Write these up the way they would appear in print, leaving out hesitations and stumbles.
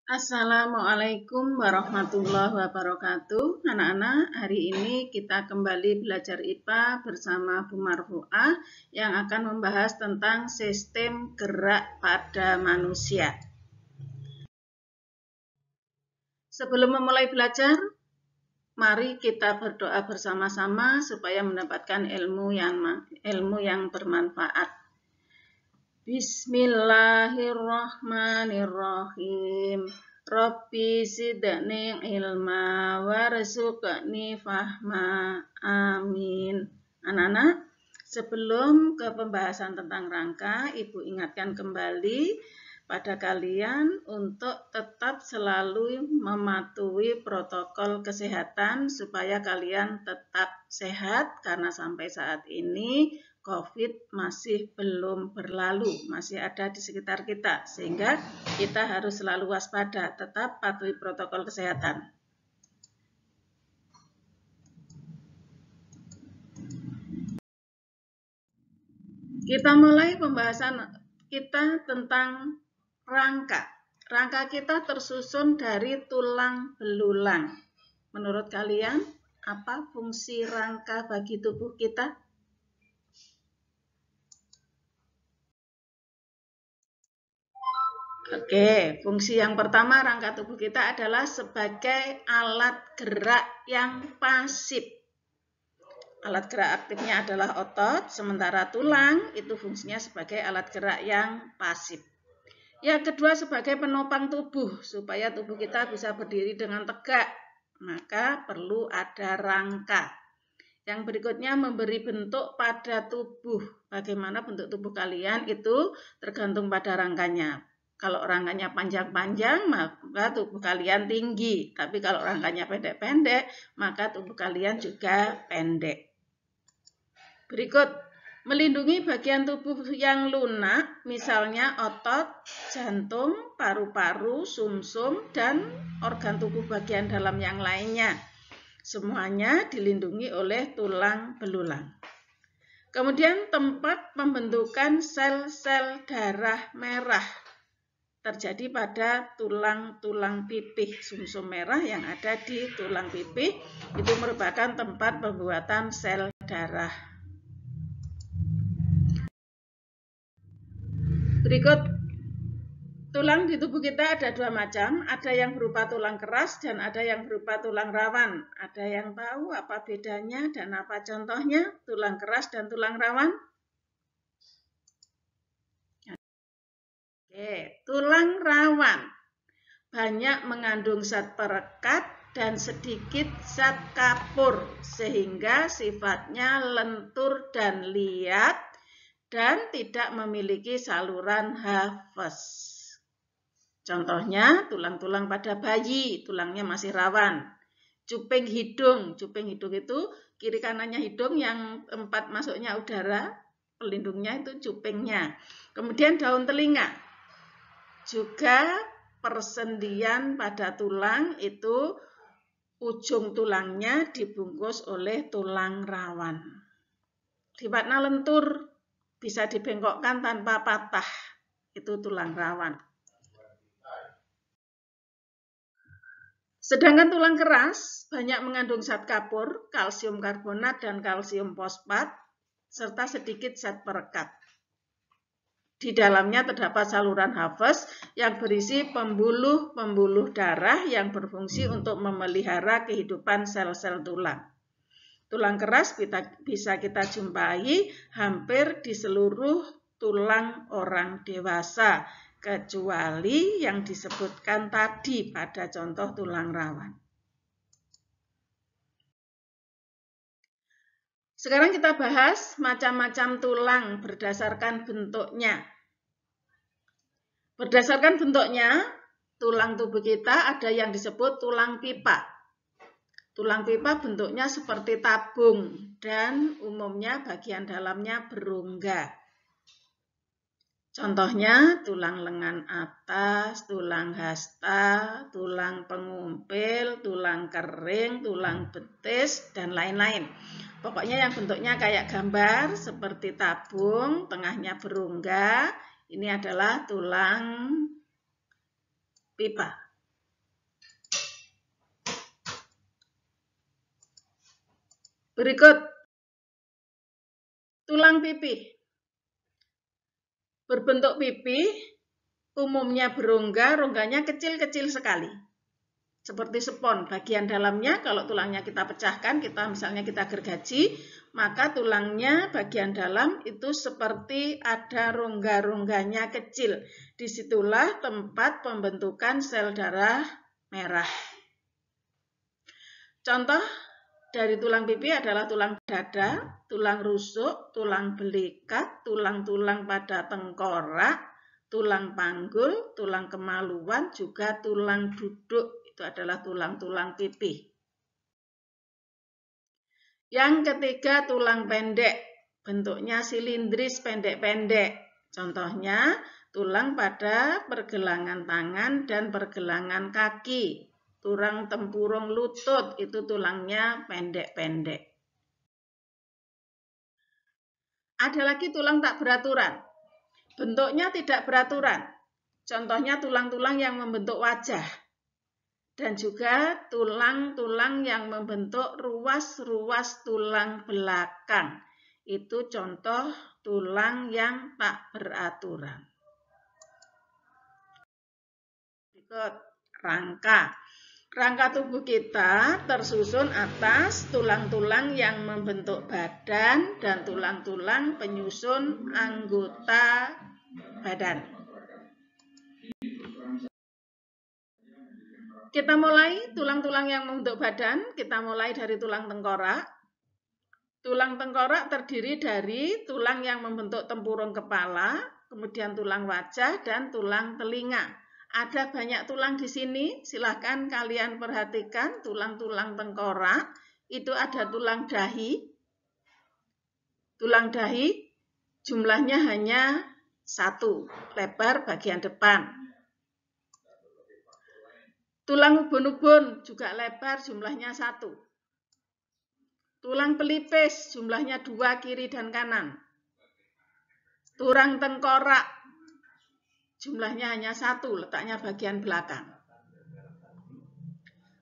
Assalamualaikum warahmatullahi wabarakatuh. Anak-anak, hari ini kita kembali belajar IPA bersama Bu Marfu'ah yang akan membahas tentang sistem gerak pada manusia. Sebelum memulai belajar, mari kita berdoa bersama-sama supaya mendapatkan ilmu yang bermanfaat. Bismillahirrahmanirrahim. Rabbi zidni ilma warzuqni fahma. Amin. Anak-anak, sebelum ke pembahasan tentang rangka, Ibu ingatkan kembali pada kalian untuk tetap selalu mematuhi protokol kesehatan supaya kalian tetap sehat karena sampai saat ini COVID masih belum berlalu, masih ada di sekitar kita, sehingga kita harus selalu waspada, tetap patuhi protokol kesehatan. Kita mulai pembahasan kita tentang rangka. Rangka kita tersusun dari tulang belulang. Menurut kalian, apa fungsi rangka bagi tubuh kita? Oke, fungsi yang pertama rangka tubuh kita adalah sebagai alat gerak yang pasif. Alat gerak aktifnya adalah otot, sementara tulang itu fungsinya sebagai alat gerak yang pasif. Yang kedua sebagai penopang tubuh, supaya tubuh kita bisa berdiri dengan tegak, maka perlu ada rangka. Yang berikutnya memberi bentuk pada tubuh. Bagaimana bentuk tubuh kalian itu tergantung pada rangkanya. Kalau rangkanya panjang-panjang, maka tubuh kalian tinggi. Tapi kalau rangkanya pendek-pendek, maka tubuh kalian juga pendek. Berikut, melindungi bagian tubuh yang lunak, misalnya otot, jantung, paru-paru, sumsum, dan organ tubuh bagian dalam yang lainnya. Semuanya dilindungi oleh tulang belulang. Kemudian tempat pembentukan sel-sel darah merah terjadi pada tulang-tulang pipih. Sumsum merah yang ada di tulang pipih itu merupakan tempat pembuatan sel darah. Berikut, tulang di tubuh kita ada dua macam, ada yang berupa tulang keras dan ada yang berupa tulang rawan. Ada yang tahu apa bedanya dan apa contohnya tulang keras dan tulang rawan? Oke, tulang rawan banyak mengandung zat perekat dan sedikit zat kapur, sehingga sifatnya lentur dan liat dan tidak memiliki saluran nafas. Contohnya tulang-tulang pada bayi, tulangnya masih rawan. Cuping hidung itu kiri kanannya hidung yang tempat masuknya udara, pelindungnya itu cupingnya. Kemudian daun telinga, juga persendian pada tulang itu ujung tulangnya dibungkus oleh tulang rawan. Sifatnya lentur, bisa dibengkokkan tanpa patah, itu tulang rawan. Sedangkan tulang keras banyak mengandung zat kapur, kalsium karbonat dan kalsium fosfat, serta sedikit zat perekat. Di dalamnya terdapat saluran nafas yang berisi pembuluh-pembuluh darah yang berfungsi untuk memelihara kehidupan sel-sel tulang. Tulang keras bisa kita jumpai hampir di seluruh tulang orang dewasa, kecuali yang disebutkan tadi pada contoh tulang rawan. Sekarang kita bahas macam-macam tulang berdasarkan bentuknya. Berdasarkan bentuknya, tulang tubuh kita ada yang disebut tulang pipa. Tulang pipa bentuknya seperti tabung dan umumnya bagian dalamnya berongga. Contohnya tulang lengan atas, tulang hasta, tulang pengumpil, tulang kering, tulang betis, dan lain-lain. Pokoknya yang bentuknya kayak gambar seperti tabung, tengahnya berongga, ini adalah tulang pipa. Berikut tulang pipih. Berbentuk pipih, umumnya berongga, rongganya kecil-kecil sekali. Seperti spons, bagian dalamnya kalau tulangnya kita pecahkan, misalnya kita gergaji, maka tulangnya bagian dalam itu seperti ada rongga-rongganya kecil. Disitulah tempat pembentukan sel darah merah. Contoh dari tulang pipih adalah tulang dada, tulang rusuk, tulang belikat, tulang-tulang pada tengkorak, tulang panggul, tulang kemaluan, juga tulang duduk. Itu adalah tulang-tulang pipih. Yang ketiga, tulang pendek. Bentuknya silindris pendek-pendek. Contohnya, tulang pada pergelangan tangan dan pergelangan kaki. Tulang tempurung lutut, itu tulangnya pendek-pendek. Ada lagi tulang tak beraturan. Bentuknya tidak beraturan. Contohnya tulang-tulang yang membentuk wajah. Dan juga tulang-tulang yang membentuk ruas-ruas tulang belakang. Itu contoh tulang yang tak beraturan. Berikut rangka. Rangka tubuh kita tersusun atas tulang-tulang yang membentuk badan dan tulang-tulang penyusun anggota badan. Kita mulai tulang-tulang yang membentuk badan, kita mulai dari tulang tengkorak. Tulang tengkorak terdiri dari tulang yang membentuk tempurung kepala, kemudian tulang wajah, dan tulang telinga. Ada banyak tulang di sini, silahkan kalian perhatikan tulang-tulang tengkorak. Itu ada tulang dahi. Tulang dahi jumlahnya hanya 1, lebar bagian depan. Tulang ubun-ubun juga lebar, jumlahnya 1. Tulang pelipis jumlahnya 2, kiri dan kanan. Tulang tengkorak jumlahnya hanya 1, letaknya bagian belakang.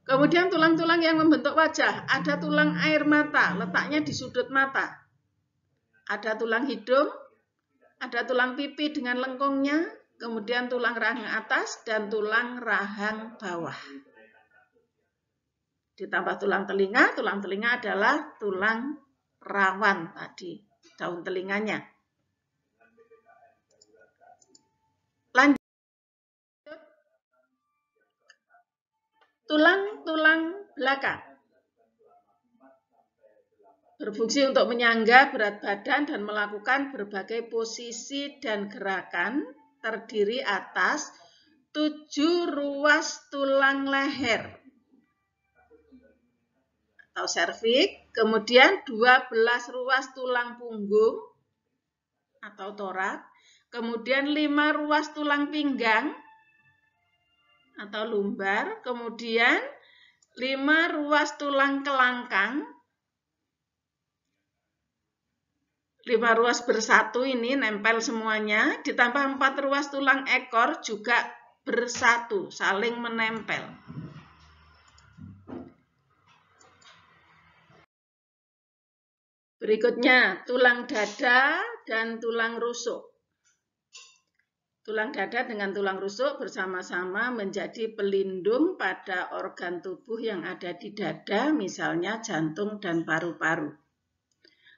Kemudian tulang-tulang yang membentuk wajah, ada tulang air mata, letaknya di sudut mata. Ada tulang hidung, ada tulang pipi dengan lengkungnya, kemudian tulang rahang atas dan tulang rahang bawah. Ditambah tulang telinga adalah tulang rawan tadi, daun telinganya. Lanjut. Tulang-tulang belakang. Berfungsi untuk menyangga berat badan dan melakukan berbagai posisi dan gerakan, terdiri atas 7 ruas tulang leher atau serviks, kemudian 12 ruas tulang punggung atau torak, kemudian 5 ruas tulang pinggang atau lumbar, kemudian 5 ruas tulang kelangkang, 5 ruas bersatu ini nempel semuanya, ditambah 4 ruas tulang ekor juga bersatu, saling menempel. Berikutnya, tulang dada dan tulang rusuk. Tulang dada dengan tulang rusuk bersama-sama menjadi pelindung pada organ tubuh yang ada di dada, misalnya jantung dan paru-paru.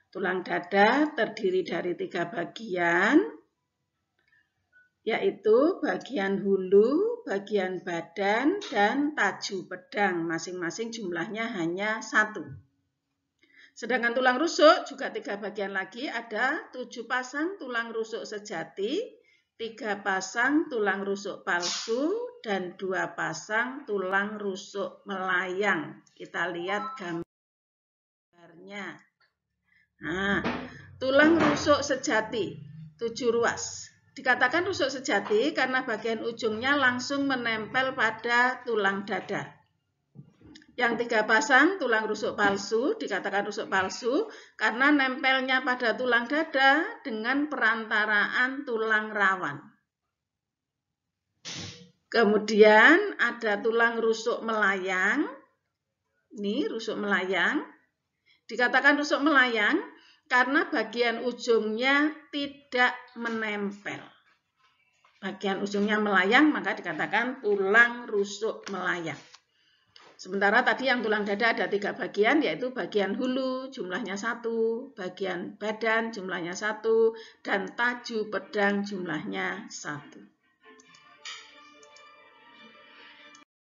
Tulang dada terdiri dari 3 bagian, yaitu bagian hulu, bagian badan, dan taju pedang. Masing-masing jumlahnya hanya 1. Sedangkan tulang rusuk juga 3 bagian lagi, ada 7 pasang tulang rusuk sejati, 3 pasang tulang rusuk palsu, dan 2 pasang tulang rusuk melayang. Kita lihat gambarnya. Nah, tulang rusuk sejati, 7 ruas. Dikatakan rusuk sejati karena bagian ujungnya langsung menempel pada tulang dada. Yang 3 pasang tulang rusuk palsu, dikatakan rusuk palsu karena nempelnya pada tulang dada dengan perantaraan tulang rawan. Kemudian ada tulang rusuk melayang. Ini rusuk melayang. Dikatakan rusuk melayang karena bagian ujungnya tidak menempel. Bagian ujungnya melayang, maka dikatakan tulang rusuk melayang. Sementara tadi yang tulang dada ada 3 bagian, yaitu bagian hulu jumlahnya 1, bagian badan jumlahnya 1, dan taju pedang jumlahnya 1.